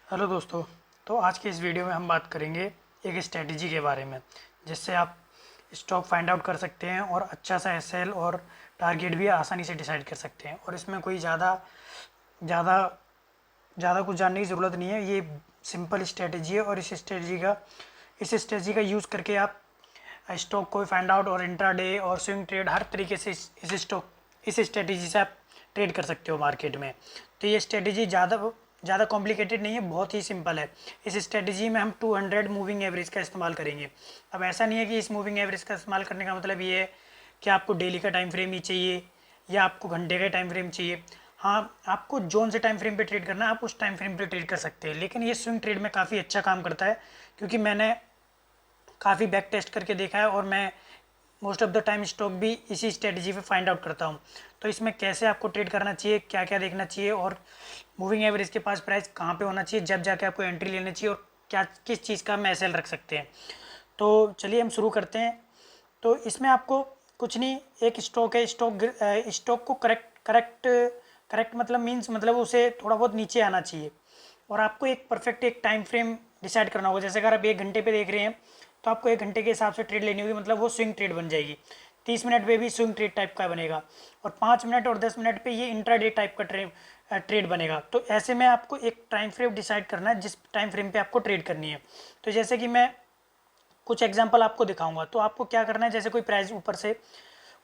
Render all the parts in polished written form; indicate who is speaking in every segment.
Speaker 1: Hello दोस्तों। तो आज की इस वीडियो में हम बात करेंगे एक स्ट्रेटजी के बारे में जिससे आप स्टॉक फाइंड आउट कर सकते हैं और अच्छा सा एसएल और टारगेट भी आसानी से डिसाइड कर सकते हैं। और इसमें कोई ज़्यादा ज़्यादा ज़्यादा कुछ जानने की ज़रूरत नहीं है। ये सिंपल स्ट्रेटजी है और इस स्ट्रेटजी का यूज़ करके आप स्टॉक को फाइंड आउट और इंट्राडे और स्विंग ट्रेड हर तरीके से इस स्ट्रेटजी से आप ट्रेड कर सकते हो मार्केट में। तो ये स्ट्रेटजी ज़्यादा कॉम्प्लिकेटेड नहीं है, बहुत ही सिंपल है। इस स्ट्रेटजी में हम 200 मूविंग एवरेज का इस्तेमाल करेंगे। अब ऐसा नहीं है कि इस मूविंग एवरेज का इस्तेमाल करने का मतलब ये है कि आपको डेली का टाइम फ्रेम ही चाहिए या आपको घंटे का टाइम फ्रेम चाहिए। हाँ, आपको जोन से टाइम फ्रेम पे ट्रेड करना है, आप उस टाइम फ्रेम पे ट्रेड कर सकते हैं। लेकिन ये स्विंग ट्रेड में काफ़ी अच्छा काम करता है क्योंकि मैंने काफ़ी बैक टेस्ट करके देखा है और मैं most of the time stock भी इसी स्ट्रेटजी पे फाइंड आउट करता हूँ। तो इसमें कैसे आपको ट्रेड करना चाहिए, क्या क्या देखना चाहिए और मूविंग एवरेज के पास प्राइस कहाँ पे होना चाहिए, जब जाके आपको एंट्री लेनी चाहिए और क्या किस चीज़ का हम एसएल रख सकते हैं। तो चलिए हम शुरू करते हैं। तो इसमें आपको कुछ नहीं, एक स्टॉक है, स्टॉक को करेक्ट मतलब मीन्स मतलब उसे थोड़ा बहुत नीचे आना चाहिए और आपको एक परफेक्ट एक टाइम फ्रेम डिसाइड करना होगा। जैसे अगर आप 1 घंटे पे देख रहे हैं तो आपको 1 घंटे के हिसाब से ट्रेड लेनी होगी, मतलब वो स्विंग ट्रेड बन जाएगी। 30 मिनट पे भी स्विंग ट्रेड टाइप का बनेगा और 5 मिनट और 10 मिनट पे ये इंट्राडे टाइप का ट्रेड बनेगा। तो ऐसे में आपको एक टाइम फ्रेम डिसाइड करना है जिस टाइम फ्रेम पे आपको ट्रेड करनी है। तो जैसे कि मैं कुछ एग्जांपल आपको दिखाऊंगा। तो आपको क्या करना है, जैसे कोई प्राइस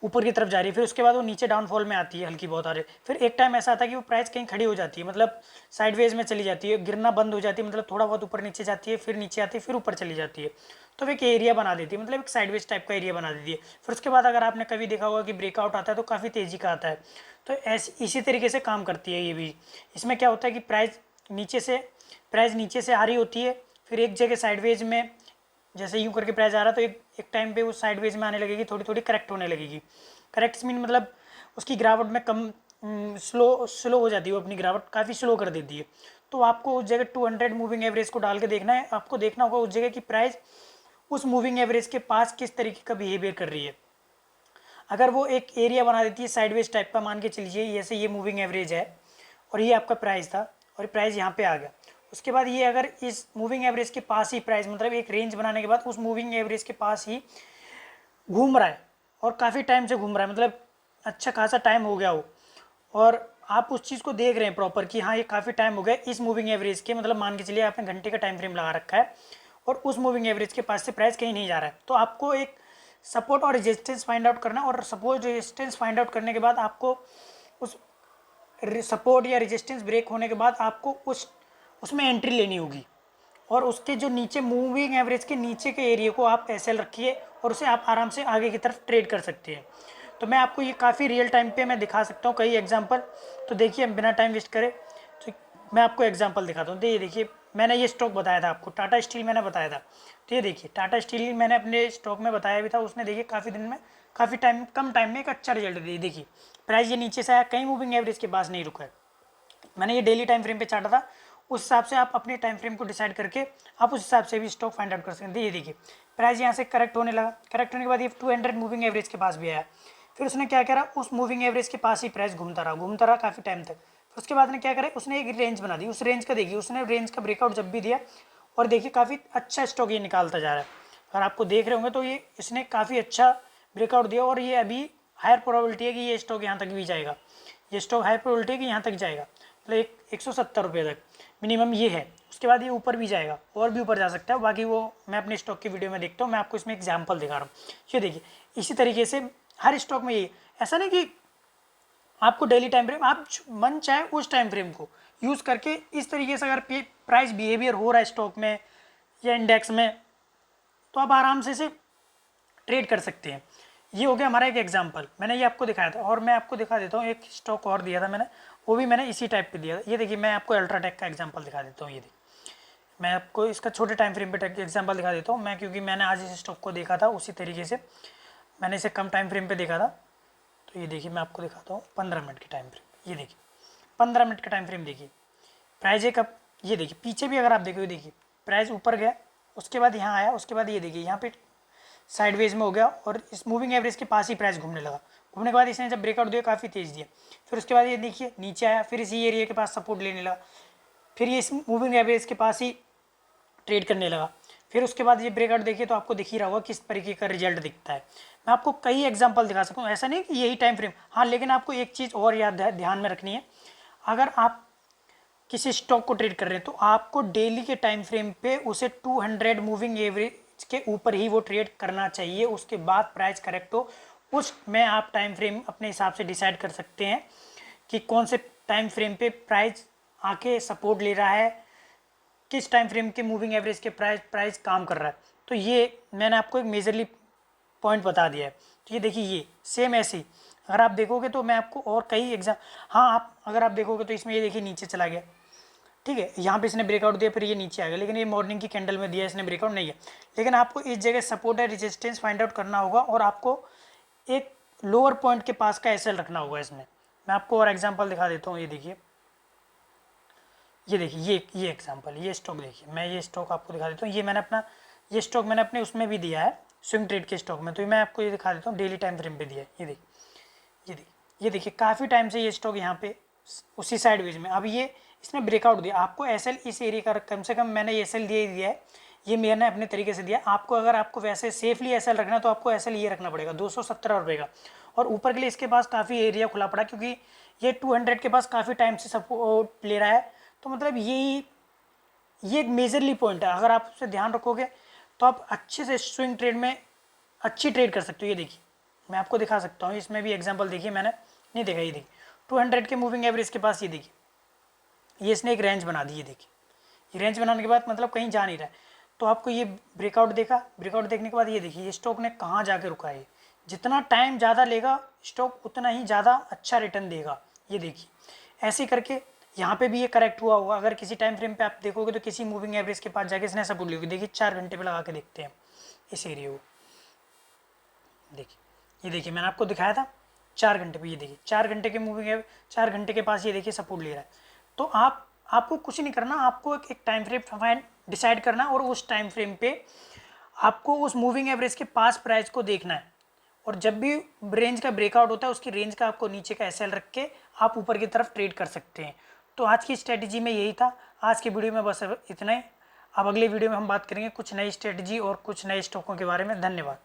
Speaker 1: ऊपर की तरफ जा रही है, फिर उसके बाद वो नीचे डाउनफॉल में आती है हल्की बहुत आ रही है, फिर एक टाइम ऐसा आता है कि वो प्राइस कहीं खड़ी हो जाती है, मतलब साइडवेज में चली जाती है, गिरना बंद हो जाती है, मतलब थोड़ा बहुत ऊपर नीचे जाती है, फिर नीचे आती है, फिर ऊपर चली जाती है। तो वो एक एरिया बना देती है, मतलब एक साइडवेज टाइप का एरिया बना देती है। फिर उसके बाद अगर आपने कभी देखा होगा कि ब्रेकआउट आता है तो काफ़ी तेज़ी का आता है। तो ऐसी इसी तरीके से काम करती है ये भी। इसमें क्या होता है कि प्राइस नीचे से आ रही होती है, फिर एक जगह साइडवेज में जैसे यूं करके प्राइस आ रहा तो एक टाइम पे वो साइडवेज में आने लगेगी, थोड़ी थोड़ी करेक्ट होने लगेगी। करेक्ट मीन मतलब उसकी गिरावट में कम स्लो हो जाती है, वो अपनी गिरावट काफ़ी स्लो कर देती है। तो आपको उस जगह 200 मूविंग एवरेज को डाल के देखना है, आपको देखना होगा उस जगह की प्राइस उस मूविंग एवरेज के पास किस तरीके का बिहेवियर कर रही है। अगर वो एक एरिया बना देती है साइडवेज टाइप का, मान के चलिए जैसे ये मूविंग एवरेज है और ये आपका प्राइस था और प्राइस यहाँ पे आ गया, उसके बाद ये अगर इस मूविंग एवरेज के पास ही प्राइस मतलब एक रेंज बनाने के बाद उस मूविंग एवरेज के पास ही घूम रहा है और काफ़ी टाइम से घूम रहा है, मतलब अच्छा खासा टाइम हो गया हो और आप उस चीज़ को देख रहे हैं प्रॉपर कि हाँ ये काफ़ी टाइम हो गया इस मूविंग एवरेज के, मतलब मान के चलिए आपने घंटे का टाइम फ्रेम लगा रखा है और उस मूविंग एवरेज के पास से प्राइस कहीं नहीं जा रहा है, तो आपको एक सपोर्ट और रेजिस्टेंस फाइंड आउट करना है। और सपोर्ट रेजिस्टेंस फाइंड आउट करने के बाद आपको उस सपोर्ट या रेजिस्टेंस ब्रेक होने के बाद आपको उसमें एंट्री लेनी होगी और उसके जो नीचे मूविंग एवरेज के नीचे के एरिया को आप एसएल रखिए और उसे आप आराम से आगे की तरफ ट्रेड कर सकते हैं। तो मैं आपको ये काफ़ी रियल टाइम पे मैं दिखा सकता हूँ कई एग्जांपल। तो देखिए बिना टाइम वेस्ट करे तो मैं आपको एग्जांपल दिखाता हूँ। तो ये देखिए मैंने ये स्टॉक बताया था आपको, टाटा स्टील मैंने बताया था। तो ये देखिए टाटा स्टील मैंने अपने स्टॉक में बताया भी था, उसने देखिए काफ़ी दिन में काफ़ी टाइम कम टाइम में एक अच्छा रिजल्ट दिया। देखिए प्राइस ये नीचे से आया, कहीं मूविंग एवरेज के पास नहीं रुका है। मैंने ये डेली टाइम फ्रेम पे चार्टा था, उस हिसाब से आप अपने टाइम फ्रेम को डिसाइड करके आप उस हिसाब से भी स्टॉक फाइंड आउट कर सकते हैं। ये देखिए प्राइस यहाँ से करेक्ट होने लगा, करेक्ट होने के बाद ये 200 मूविंग एवरेज के पास भी आया, फिर उसने क्या करा उस मूविंग एवरेज के पास ही प्राइस घूमता रहा काफ़ी टाइम तक। फिर उसके बाद ने क्या करा, उसने एक रेंज बना दी, उस रेंज का देखिए उसने रेंज का ब्रेकआउट जब भी दिया और देखिए काफ़ी अच्छा स्टॉक ये निकालता जा रहा है। अगर आपको देख रहे होंगे तो ये इसने काफ़ी अच्छा ब्रेकआउट दिया और ये अभी हायर प्रोबेबिलिटी है कि ये स्टॉक यहाँ तक भी जाएगा, ये स्टॉक हाई प्रोबेबिलिटी है कि यहाँ तक जाएगा, मतलब 170 रुपये तक मिनिमम ये है। उसके बाद ये ऊपर भी जाएगा और भी ऊपर जा सकता है, बाकी वो मैं अपने स्टॉक की वीडियो में देखता हूँ, मैं आपको इसमें एग्जांपल दिखा रहा हूँ। ये देखिए इसी तरीके से हर स्टॉक में ये, ऐसा नहीं कि आपको डेली टाइम फ्रेम, आप मन चाहे उस टाइम फ्रेम को यूज़ करके इस तरीके से अगर प्राइस बिहेवियर हो रहा है स्टॉक में या इंडेक्स में तो आप आराम से इसे ट्रेड कर सकते हैं। ये हो गया हमारा एक एग्जांपल, मैंने ये आपको दिखाया था। और मैं आपको दिखा देता हूँ, एक स्टॉक और दिया था मैंने, वो भी मैंने इसी टाइप पे दिया था। ये देखिए मैं आपको अल्ट्राटेक का एग्जांपल दिखा देता हूँ। ये देखिए मैं आपको इसका छोटे टाइम फ्रेम पे एग्जांपल दिखा देता हूँ मैं, क्योंकि मैंने आज इस स्टॉक को देखा था उसी तरीके से मैंने इसे कम टाइम फ्रेम पे देखा था। तो ये देखिए मैं आपको दिखाता हूँ 15 मिनट की टाइम फ्रेम। ये देखिए 15 मिनट का टाइम फ्रेम देखिए प्राइस एक अब ये देखिए पीछे भी अगर आप देखो, देखिए प्राइस ऊपर गया, उसके बाद यहाँ आया, उसके बाद ये देखिए यहाँ पे साइडवेज में हो गया और इस मूविंग एवरेज के पास ही प्राइस घूमने लगा। घूमने के बाद इसने जब ब्रेकआउट दिया काफ़ी तेज़ दिया, फिर उसके बाद ये देखिए नीचे आया, फिर इसी एरिया के पास सपोर्ट लेने लगा, फिर ये इस मूविंग एवरेज के पास ही ट्रेड करने लगा। फिर उसके बाद ये ब्रेकआउट देखिए तो आपको दिख ही रहा होगा किस तरीके का रिजल्ट दिखता है। मैं आपको कई एग्जांपल दिखा सकता हूँ, ऐसा नहीं कि यही टाइम फ्रेम। हाँ, लेकिन आपको एक चीज़ और याद है, ध्यान में रखनी है। अगर आप किसी स्टॉक को ट्रेड कर रहे हैं तो आपको डेली के टाइम फ्रेम पे उसे 200 मूविंग एवरेज के ऊपर ही वो ट्रेड करना चाहिए। उसके बाद प्राइस करेक्ट हो, उस में आप टाइम फ्रेम अपने हिसाब से डिसाइड कर सकते हैं कि कौन से टाइम फ्रेम पे प्राइस आके सपोर्ट ले रहा है, किस टाइम फ्रेम के मूविंग एवरेज के प्राइस काम कर रहा है। तो ये मैंने आपको एक मेजरली पॉइंट बता दिया है। तो ये देखिए, ये सेम ऐसे ही अगर आप देखोगे तो मैं आपको और कई एग्जाम, हाँ आप अगर आप देखोगे तो इसमें ये देखिए नीचे चला गया, ठीक है, यहाँ पे इसने ब्रेकआउट दिया, फिर ये नीचे आ गया, लेकिन ये मॉर्निंग की कैंडल में दिया, इसने ब्रेकआउट नहीं है। लेकिन आपको इस जगह सपोर्ट है रेजिस्टेंस फाइंड आउट करना होगा और आपको एक लोअर पॉइंट के पास का एसएल रखना होगा इसमें। मैं आपको और एग्जांपल दिखा देता हूँ। ये देखिए, ये देखिए, ये एग्जांपल, ये स्टॉक देखिए, मैं ये स्टॉक आपको दिखा देता हूँ। ये मैंने अपना, ये स्टॉक मैंने अपने उसमें भी दिया है, स्विंग ट्रेड के स्टॉक में। तो मैं आपको ये दिखा देता हूँ, डेली टाइम फ्रेम पे दिया है। ये देखिए, ये देखिए काफ़ी टाइम से ये स्टॉक यहाँ पे उसी साइडवेज में, अब ये इसने ब्रेकआउट दिया। आपको एसएल इस एरिया का कम से कम मैंने एसएल दिया ही दिया है, ये मैंने अपने तरीके से दिया। आपको अगर आपको वैसे सेफली एसएल रखना है तो आपको एसएल ये रखना पड़ेगा 217 रुपये का। और ऊपर के लिए इसके पास काफ़ी एरिया खुला पड़ा, क्योंकि ये 200 के पास काफ़ी टाइम से सपोर्ट ले रहा है। तो मतलब ये एक मेजरली पॉइंट है। अगर आप उसे ध्यान रखोगे तो आप अच्छे से स्विंग ट्रेड में अच्छी ट्रेड कर सकते हो। ये देखिए, मैं आपको दिखा सकता हूँ, इसमें भी एग्जांपल देखिए, मैंने नहीं देखा। ये देखिए 200 के मूविंग एवरेज के पास, ये देखिए ये इसने एक रेंज बना दी। ये देखिए, ये रेंज बनाने के बाद मतलब कहीं जा नहीं रहा है। तो आपको ये ब्रेकआउट देखा, ब्रेकआउट देखने के बाद ये देखिए ये स्टॉक ने कहाँ जाके रुका है। जितना टाइम ज़्यादा लेगा स्टॉक उतना ही ज़्यादा अच्छा रिटर्न देगा। ये देखिए ऐसे करके यहाँ पे भी ये करेक्ट हुआ होगा। अगर किसी टाइम फ्रेम पे आप देखोगे तो किसी मूविंग एवरेज के पास जाके इसने सपोर्ट ली। देखिए 4 घंटे पे लगा के देखते हैं इस एरिया को। देखिए, ये देखिए मैंने आपको दिखाया था 4 घंटे पे, ये देखिए 4 घंटे के मूविंग है, 4 घंटे के पास ये देखिए सपोर्ट ले रहा है। तो आपको कुछ नहीं करना, आपको एक टाइम फ्रेम डिसाइड करना और उस टाइम फ्रेम पे आपको उस मूविंग एवरेज के पास प्राइस को देखना है। और जब भी रेंज का ब्रेकआउट होता है उसकी रेंज का आपको नीचे का एसएल रख के आप ऊपर की तरफ ट्रेड कर सकते हैं। तो आज की स्ट्रेटजी में यही था। आज की वीडियो में बस इतना ही। अब अगले वीडियो में हम बात करेंगे कुछ नई स्ट्रेटजी और कुछ नए स्टॉकों के बारे में। धन्यवाद।